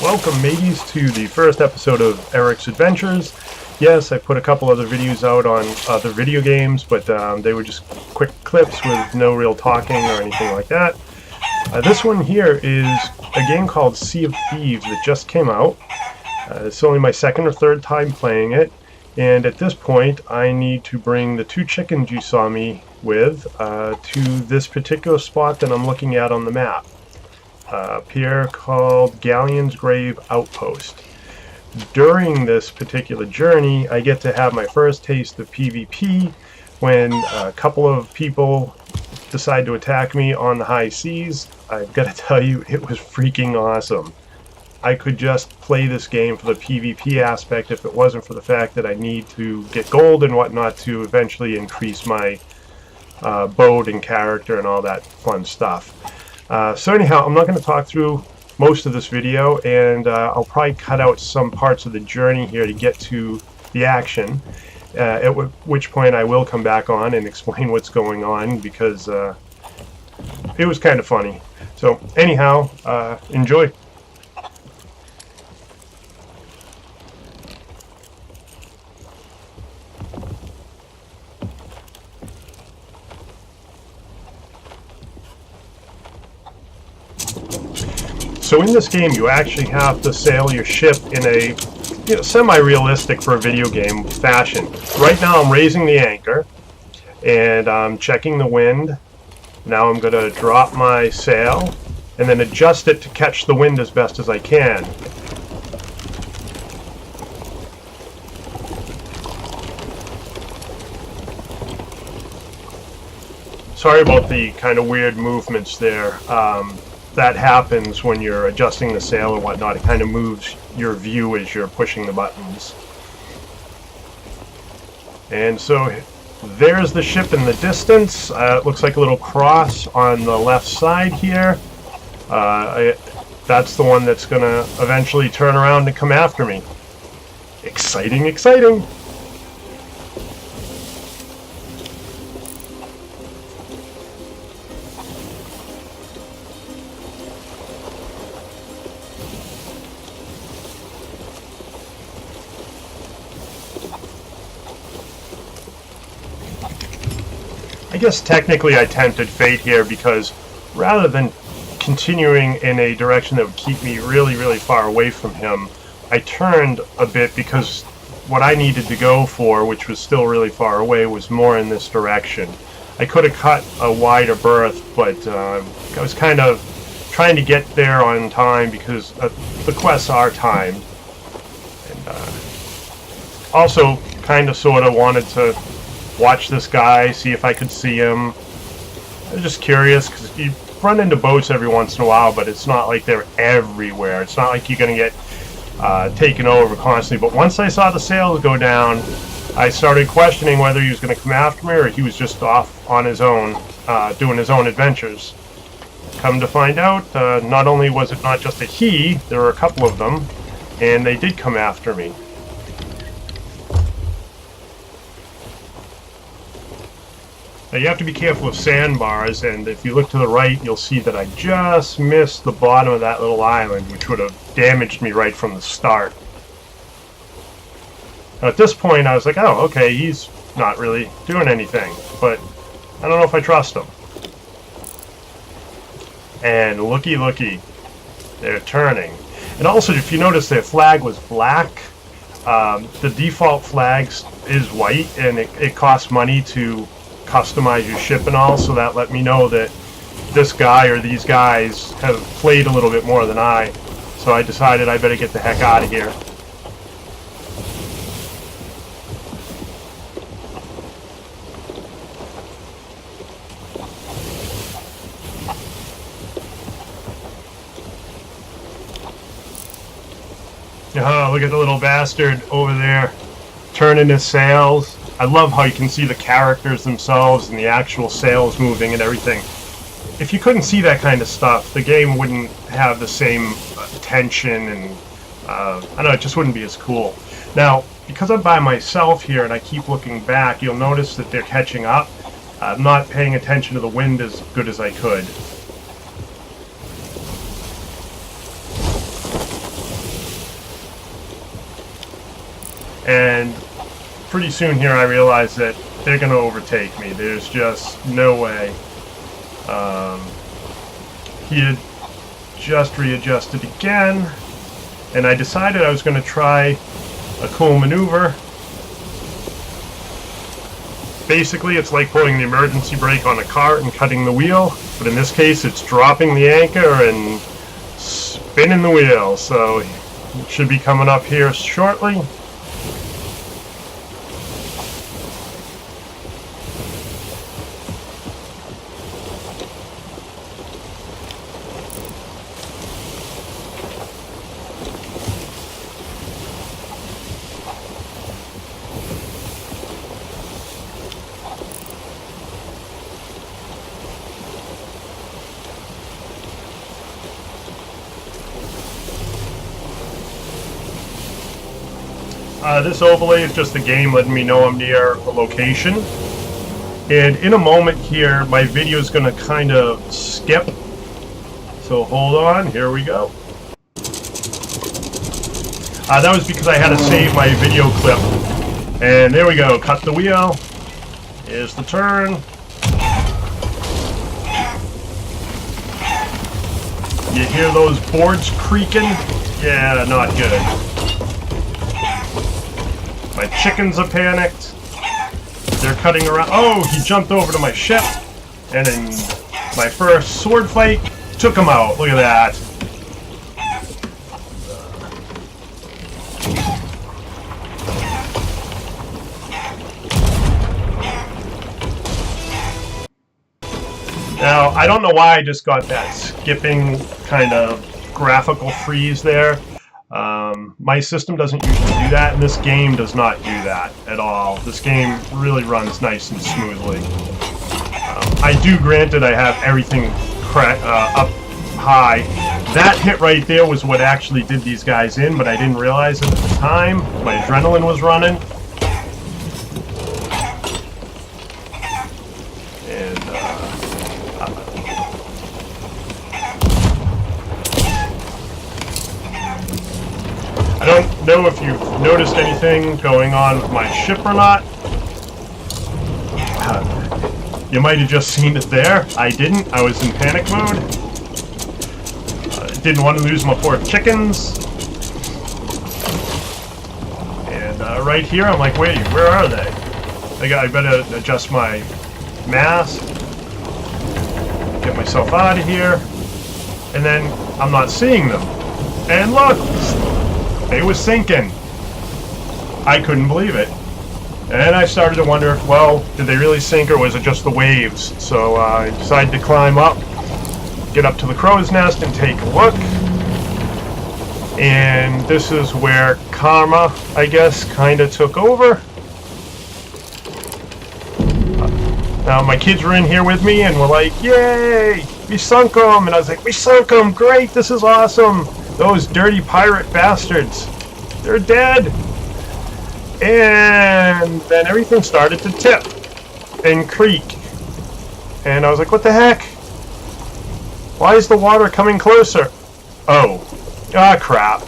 Welcome, mateys, to the first episode of Eric's Adventures. Yes, I put a couple other videos out on other video games, but they were just quick clips with no real talking or anything like that. This one here is a game called Sea of Thieves that just came out. It's only my second or third time playing it, and at this point I need to bring the two chickens you saw me with to this particular spot that I'm looking at on the map. Up here called Galleon's Grave Outpost. During this particular journey, I get to have my first taste of PvP when a couple of people decide to attack me on the high seas. I've got to tell you, it was freaking awesome. I could just play this game for the PvP aspect if it wasn't for the fact that I need to get gold and whatnot to eventually increase my boat and character and all that fun stuff. So anyhow, I'm not going to talk through most of this video, and I'll probably cut out some parts of the journey here to get to the action, at which point I will come back on and explain what's going on, because it was kind of funny. So anyhow, enjoy. So in this game, you actually have to sail your ship in a semi-realistic for a video game fashion. Right now I'm raising the anchor and I'm checking the wind. Now I'm going to drop my sail and then adjust it to catch the wind as best as I can. Sorry about the kind of weird movements there. That happens when you're adjusting the sail and whatnot. It kind of moves your view as you're pushing the buttons. And so there's the ship in the distance. It looks like a little cross on the left side here. That's the one that's going to eventually turn around and come after me. Exciting, exciting! I guess technically I tempted fate here, because rather than continuing in a direction that would keep me really, really far away from him, I turned a bit because what I needed to go for, which was still really far away, was more in this direction. I could have cut a wider berth, but I was kind of trying to get there on time because the quests are timed. And also kind of sort of wanted to watch this guy, see if I could see him. I was just curious, because you run into boats every once in a while, but it's not like they're everywhere. It's not like you're going to get taken over constantly. But once I saw the sails go down, I started questioning whether he was going to come after me or he was just off on his own, doing his own adventures. Come to find out, not only was it not just a he, there were a couple of them, and they did come after me. Now you have to be careful of sandbars, and if you look to the right, you'll see that I just missed the bottom of that little island, which would have damaged me right from the start. Now at this point, I was like, oh, okay, he's not really doing anything, but I don't know if I trust him. And looky, looky, they're turning. And also, if you notice, their flag was black. The default flags is white, and it costs money to customize your ship and all, so that let me know that this guy or these guys have played a little bit more than I. So I decided I better get the heck out of here. Oh, look at the little bastard over there turning his sails. I love how you can see the characters themselves and the actual sails moving and everything. If you couldn't see that kind of stuff, the game wouldn't have the same tension, and I don't know, it just wouldn't be as cool. Now, because I'm by myself here and I keep looking back, you'll notice that they're catching up. I'm not paying attention to the wind as good as I could. And pretty soon here I realized that they're going to overtake me. There's just no way. He had just readjusted again, and I decided I was going to try a cool maneuver. Basically, it's like pulling the emergency brake on a cart and cutting the wheel, but in this case it's dropping the anchor and spinning the wheel. So it should be coming up here shortly. This overlay is just the game letting me know I'm near a location. And in a moment here, my video is going to kind of skip. So hold on, here we go. That was because I had to save my video clip. And there we go, cut the wheel. Here's the turn. You hear those boards creaking? Yeah, not good. My chickens are panicked. They're cutting around. Oh, he jumped over to my ship. And in my first sword fight, took him out. Look at that. Now, I don't know why I just got that skipping kind of graphical freeze there. My system doesn't usually do that, and this game does not do that at all. This game really runs nice and smoothly. I do, granted, I have everything up high. That hit right there was what actually did these guys in, but I didn't realize it at the time. My adrenaline was running. I don't know if you've noticed anything going on with my ship or not. You might have just seen it there. I didn't. I was in panic mode. Didn't want to lose my poor chickens. And right here, I'm like, wait, where are they? I better adjust my mask. Get myself out of here. And then I'm not seeing them. And look! They was sinking. I couldn't believe it. And I started to wonder, well, did they really sink or was it just the waves? So I decided to climb up, get up to the crow's nest and take a look. And this is where karma, I guess, kind of took over. Now my kids were in here with me and were like, yay, we sunk them. And I was like, we sunk them, great, this is awesome. Those dirty pirate bastards, they're dead. And then everything started to tip and creak. And I was like, what the heck? Why is the water coming closer? Oh, ah, crap.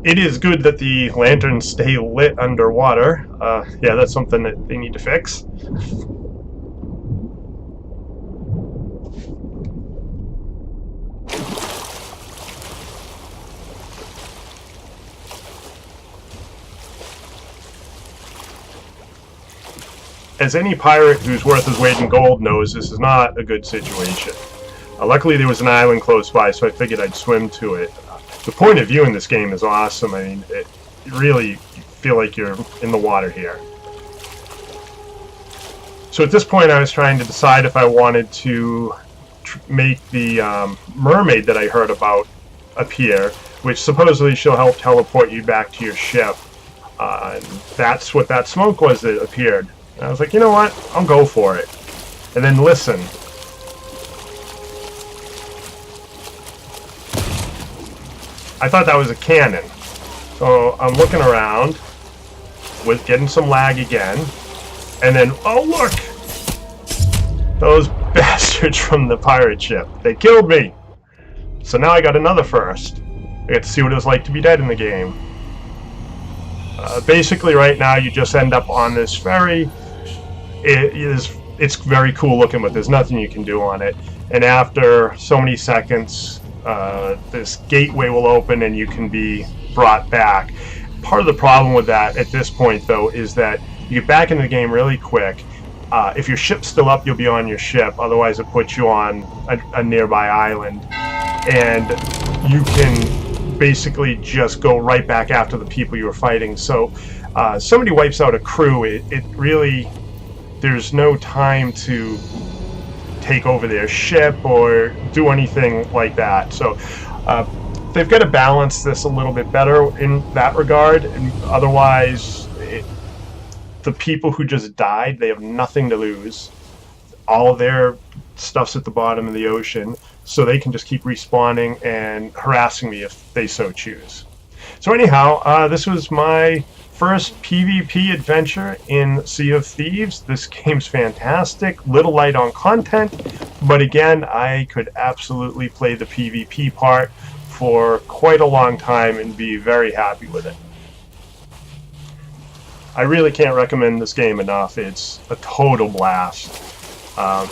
It is good that the lanterns stay lit underwater. Yeah, that's something that they need to fix. As any pirate who's worth his weight in gold knows, this is not a good situation. Luckily there was an island close by, so I figured I'd swim to it. The point of view in this game is awesome. I mean, it really, you feel like you're in the water here. So at this point I was trying to decide if I wanted to make the mermaid that I heard about appear, which supposedly she'll help teleport you back to your ship. And that's what that smoke was that appeared. And I was like, you know what? I'll go for it. And then listen. I thought that was a cannon. So I'm looking around with getting some lag again. And then, oh look! Those bastards from the pirate ship. They killed me. So now I got another first. I get to see what it's like to be dead in the game. Basically, right now you just end up on this ferry. It's very cool looking, but there's nothing you can do on it. And after so many seconds, this gateway will open and you can be brought back. Part of the problem with that at this point, though, is that you get back into the game really quick. If your ship's still up, you'll be on your ship. Otherwise, it puts you on a nearby island. And you can basically just go right back after the people you were fighting. So somebody wipes out a crew, it really, there's no time to take over their ship or do anything like that. So they've got to balance this a little bit better in that regard. And otherwise, the people who just died, they have nothing to lose. All of their stuff's at the bottom of the ocean, so they can just keep respawning and harassing me if they so choose. So anyhow, this was my first PvP adventure in Sea of Thieves. This game's fantastic, little light on content, but again, I could absolutely play the PvP part for quite a long time and be very happy with it. I really can't recommend this game enough. It's a total blast.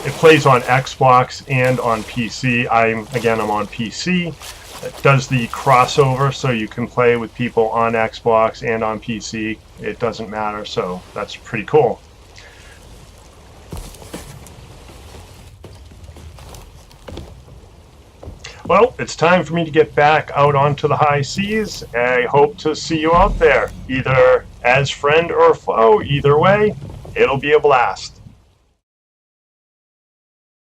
It plays on Xbox and on PC. I'm on PC. It does the crossover, so you can play with people on Xbox and on PC. It doesn't matter, so that's pretty cool. Well, it's time for me to get back out onto the high seas. I hope to see you out there, either as friend or foe. Either way, it'll be a blast.